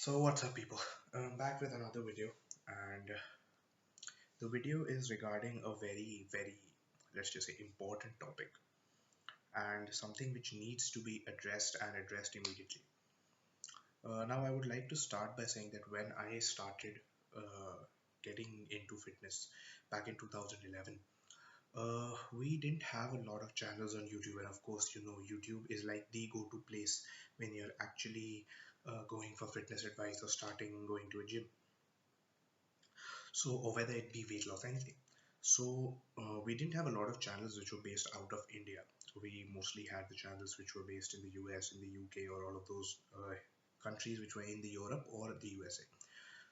So what's up people? I'm back with another video, and the video is regarding a very, let's just say, important topic, and something which needs to be addressed and addressed immediately. Now I would like to start by saying that when I started uh, getting into fitness back in 2011, we didn't have a lot of channels on YouTube, and of course, YouTube is like the go-to place when you're actually going for fitness advice or starting going to a gym. So, or whether it be weight loss, anything. So, we didn't have a lot of channels which were based out of India. We mostly had the channels which were based in the US, in the UK, or all of those countries which were in the Europe or the USA.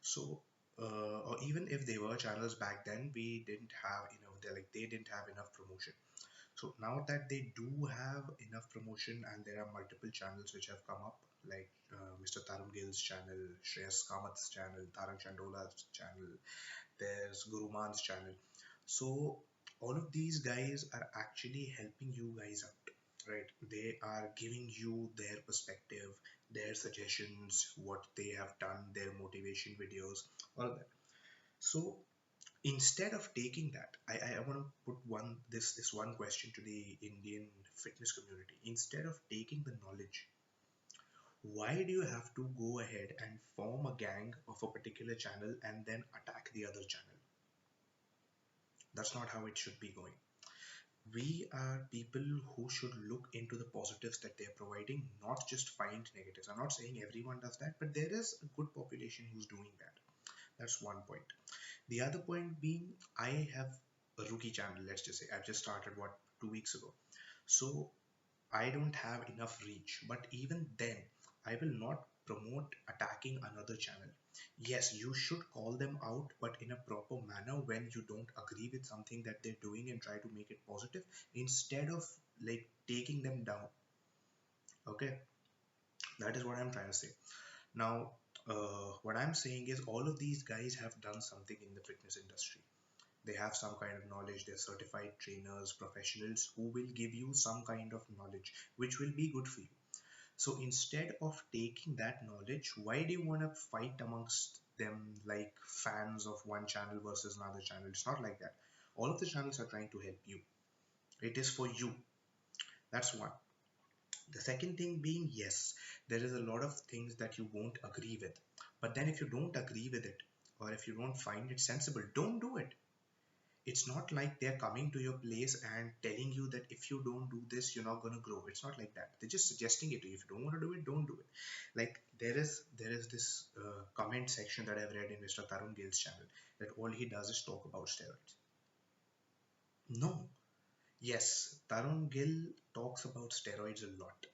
So, or even if they were channels back then, we didn't have enough. They didn't have enough promotion. So now that they do have enough promotion and there are multiple channels which have come up, like Mr. Tarun Gill's channel, Shreyas Kamath's channel, Tarang Chandola's channel, there's Guruman's channel. So all of these guys are actually helping you guys out, right? They are giving you their perspective, their suggestions, what they have done, their motivation videos, all of that. So instead of taking that, I want to put this one question to the Indian fitness community. Instead of taking the knowledge, why do you have to go ahead and form a gang of a particular channel and then attack the other channel? That's not how it should be going. We are people who should look into the positives that they're providing, not just find negatives. I'm not saying everyone does that, but there is a good population who's doing that. That's one point. The other point being, I have a rookie channel, let's just say. I've just started, what, 2 weeks ago. So I don't have enough reach. But even then, I will not promote attacking another channel. Yes, you should call them out, but in a proper manner when you don't agree with something that they're doing and try to make it positive instead of like taking them down. Okay, that is what I'm trying to say. Now, what I'm saying is all of these guys have done something in the fitness industry. They have some kind of knowledge. They're certified trainers, professionals who will give you some kind of knowledge which will be good for you. So instead of taking that knowledge, why do you want to fight amongst them like fans of one channel versus another channel? It's not like that. All of the channels are trying to help you. It is for you. That's one. The second thing being, yes, there is a lot of things that you won't agree with. But then if you don't agree with it, or if you don't find it sensible, don't do it. It's not like they're coming to your place and telling you that if you don't do this, you're not going to grow. It's not like that. They're just suggesting it to you. If you don't want to do it, don't do it. Like there is this comment section that I've read in Mr. Tarun Gill's channel that all he does is talk about steroids. No. Yes, Tarun Gill talks about steroids a lot.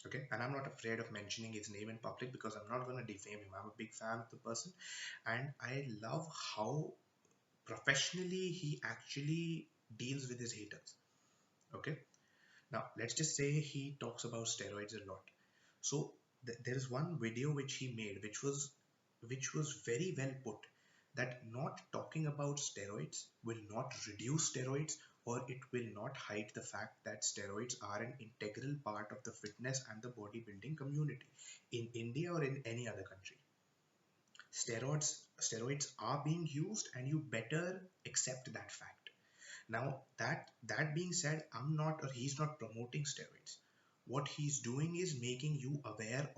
Okay, and I'm not afraid of mentioning his name in public because I'm not going to defame him. I'm a big fan of the person, and I love how professionally he actually deals with his haters. Okay, now let's just say he talks about steroids a lot. So there is one video which he made which was very well put, that not talking about steroids will not reduce steroids, or it will not hide the fact that steroids are an integral part of the fitness and the bodybuilding community in India or in any other country. Steroids are being used, and you better accept that fact. Now that being said, I'm not, or he's not promoting steroids. What he's doing is making you aware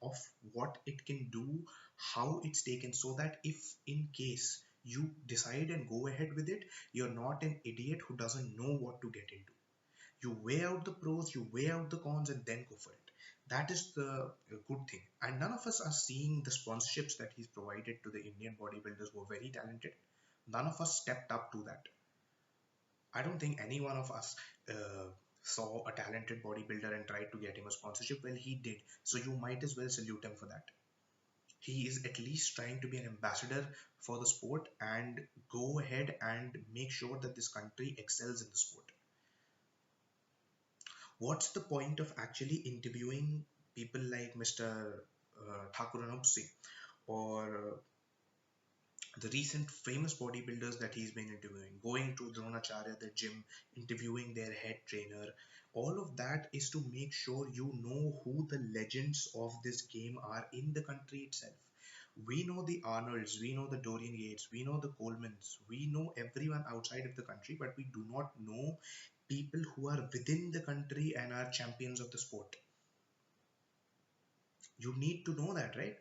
of what it can do, how it's taken, so that if in case you decide and go ahead with it, you're not an idiot who doesn't know what to get into. You weigh out the pros, you weigh out the cons, and then go for it. That is the good thing. And none of us are seeing the sponsorships that he's provided to the Indian bodybuilders who are very talented. None of us stepped up to that. I don't think any one of us saw a talented bodybuilder and tried to get him a sponsorship. Well, he did. So you might as well salute him for that. He is at least trying to be an ambassador for the sport and go ahead and make sure that this country excels in the sport. What's the point of actually interviewing people like Mr. Thakur Anup Singh or the recent famous bodybuilders that he's been interviewing, going to Dronacharya, the gym, interviewing their head trainer. All of that is to make sure you know who the legends of this game are in the country itself. We know the Arnolds, we know the Dorian Yates, we know the Colemans, we know everyone outside of the country, but we do not know people who are within the country and are champions of the sport. You need to know that, right?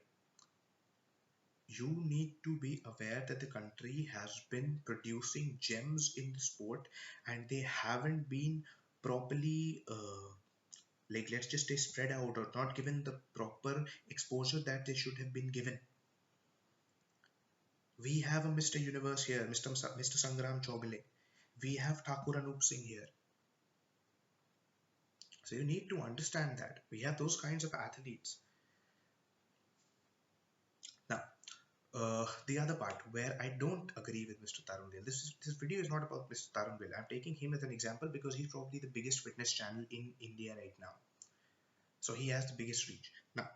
You need to be aware that the country has been producing gems in the sport and they haven't been properly like, let's just say, spread out or not given the proper exposure that they should have been given. We have a Mr. Universe here, Mr. Sangram Chogale. We have Thakur Anup Singh here. So you need to understand that we have those kinds of athletes. Now, the other part where I don't agree with Mr. Tarun Gill. This video is not about Mr. Tarun Gill. I'm taking him as an example because he's probably the biggest fitness channel in India right now. So he has the biggest reach. Now,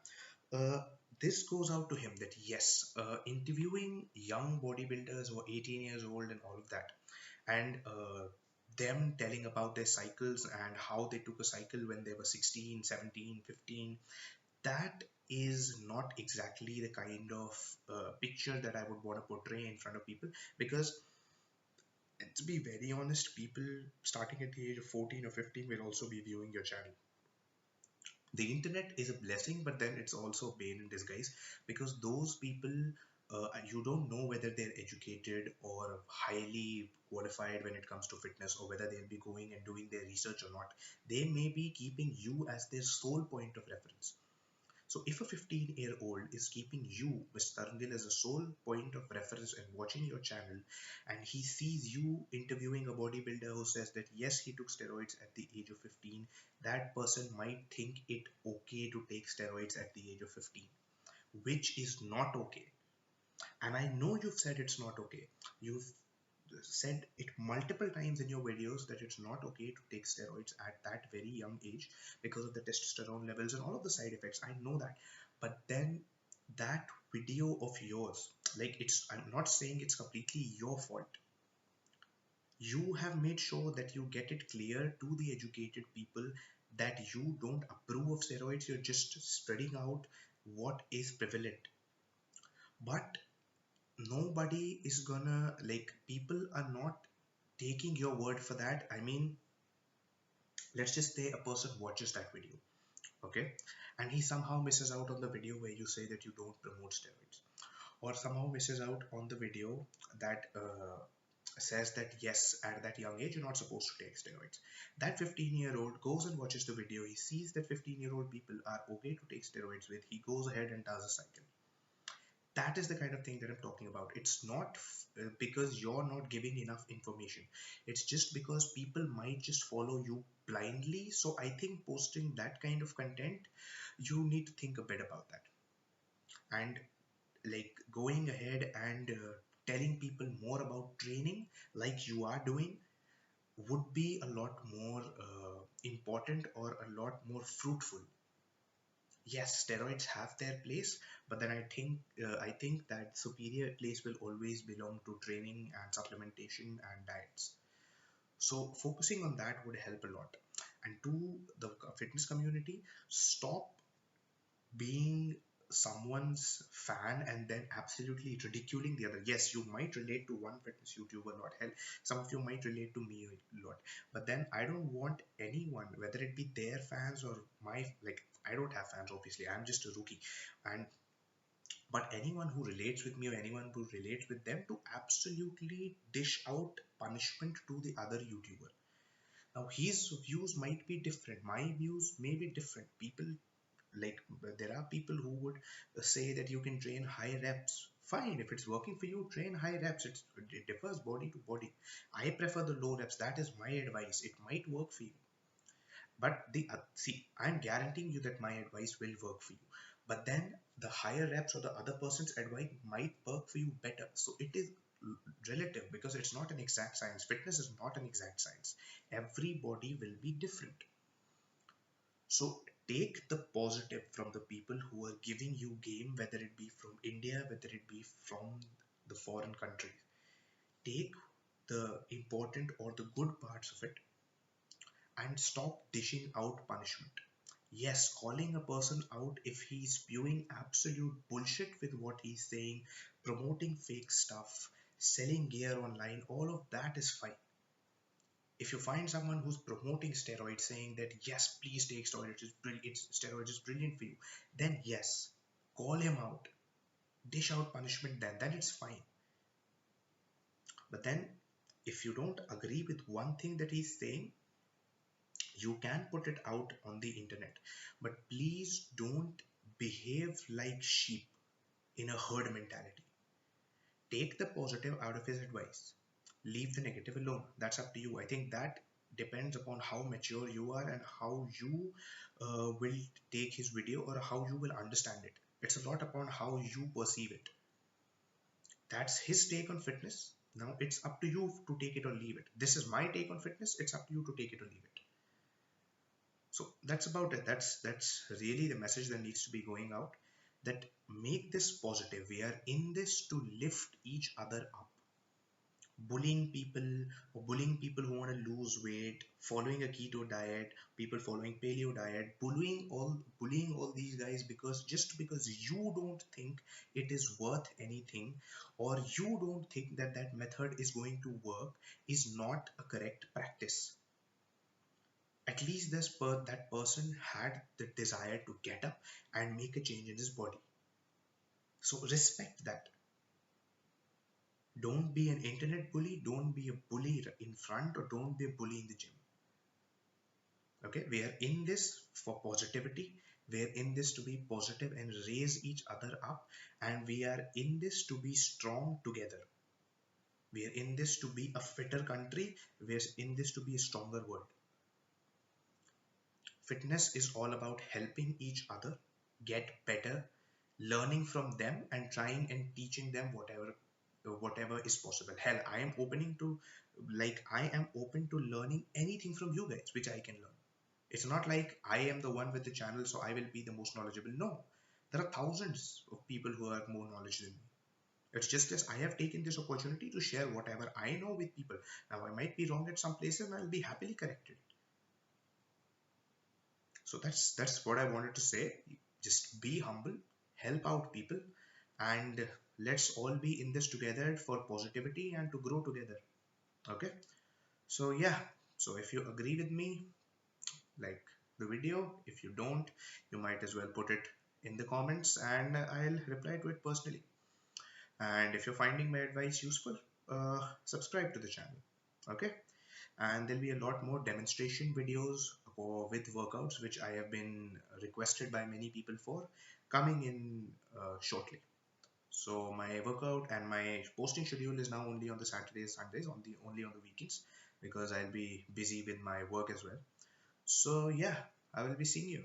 uh, this goes out to him that yes, interviewing young bodybuilders who are 18 years old and all of that, and them telling about their cycles and how they took a cycle when they were 16, 17, 15, that is not exactly the kind of picture that I would want to portray in front of people, because to be very honest, people starting at the age of 14 or 15 will also be viewing your channel. The internet is a blessing, but then it's also a bane in disguise, because those people, you don't know whether they're educated or highly qualified when it comes to fitness, or whether they'll be going and doing their research or not. They may be keeping you as their sole point of reference. So if a 15-year-old is keeping you, Mr. Tarungil, as a sole point of reference and watching your channel, and he sees you interviewing a bodybuilder who says that yes, he took steroids at the age of 15, that person might think it okay to take steroids at the age of 15, which is not okay. And I know you've said it's not okay. You've said it multiple times in your videos that it's not okay to take steroids at that very young age because of the testosterone levels and all of the side effects. I know that. But then that video of yours, like, I'm not saying it's completely your fault. You have made sure that you get it clear to the educated people that you don't approve of steroids, you're just spreading out what is prevalent. But nobody is gonna, like, people are not taking your word for that. I mean, let's just say a person watches that video, okay, and he somehow misses out on the video where you say that you don't promote steroids, or somehow misses out on the video that says that yes, at that young age you're not supposed to take steroids. That 15-year-old goes and watches the video, he sees that 15-year-old people are okay to take steroids with, he goes ahead and does a cycle. That is the kind of thing that I'm talking about. It's not because you're not giving enough information. It's just because people might just follow you blindly. So I think posting that kind of content, you need to think a bit about that. And like going ahead and telling people more about training like you are doing would be a lot more important or a lot more fruitful. Yes, steroids have their place, but then I think that superior place will always belong to training and supplementation and diets. So focusing on that would help a lot. And to the fitness community, stop being someone's fan and then absolutely ridiculing the other. Yes, you might relate to one fitness YouTuber a lot. Hell, some of you might relate to me a lot. But then I don't want anyone, whether it be their fans or my, like, I don't have fans obviously. I'm just a rookie. And but anyone who relates with me or anyone who relates with them, to absolutely dish out punishment to the other YouTuber. Now his views might be different. My views may be different. People, like, there are people who would say that you can train high reps. Fine, if it's working for you, train high reps. It differs body to body. I prefer the low reps. That is my advice. It might work for you, but the see, I'm guaranteeing you that my advice will work for you. But then the higher reps or the other person's advice might work for you better. So it is relative, because it's not an exact science. Fitness is not an exact science. Everybody will be different. So take the positive from the people who are giving you game, whether it be from India, whether it be from the foreign countries. Take the important or the good parts of it and stop dishing out punishment. Yes, calling a person out if he's spewing absolute bullshit with what he's saying, promoting fake stuff, selling gear online, all of that is fine. If you find someone who's promoting steroids, saying that yes, please take steroids, steroids is brilliant for you, then yes, call him out, dish out punishment, then it's fine. But then, if you don't agree with one thing that he's saying, you can put it out on the internet, but please don't behave like sheep in a herd mentality. Take the positive out of his advice, leave the negative alone. That's up to you. I think that depends upon how mature you are and how you will take his video or how you will understand it. It's a lot upon how you perceive it. That's his take on fitness. Now it's up to you to take it or leave it. This is my take on fitness. It's up to you to take it or leave it. So that's about it. That's really the message that needs to be going out. That make this positive. We are in this to lift each other up. Bullying people or bullying people who want to lose weight, following a keto diet, people following paleo diet, bullying all these guys because you don't think it is worth anything, or you don't think that that method is going to work, is not a correct practice. At least that person had the desire to get up and make a change in his body. So respect that. Don't be an internet bully. Don't be a bully in front, or don't be a bully in the gym. Okay, we are in this for positivity. We are in this to be positive and raise each other up, and we are in this to be strong together. We are in this to be a fitter country. We are in this to be a stronger world. Fitness is all about helping each other get better, learning from them, and trying and teaching them whatever is possible. Hell, I am open to learning anything from you guys which I can learn. It's not like I am the one with the channel, so I will be the most knowledgeable. No, there are thousands of people who are more knowledgeable than me. It's just this, I have taken this opportunity to share whatever I know with people. Now, I might be wrong at some places and I'll be happily corrected. So that's what I wanted to say. Just be humble, help out people, and let's all be in this together for positivity and to grow together. Okay. So yeah, so if you agree with me, like the video. If you don't, you might as well put it in the comments and I'll reply to it personally. And if you're finding my advice useful, subscribe to the channel. Okay. And there'll be a lot more demonstration videos with workouts which I have been requested by many people for, coming in shortly. So my workout and my posting schedule is now only on the Saturdays, Sundays, only on the weekends, because I'll be busy with my work as well. So yeah, I will be seeing you.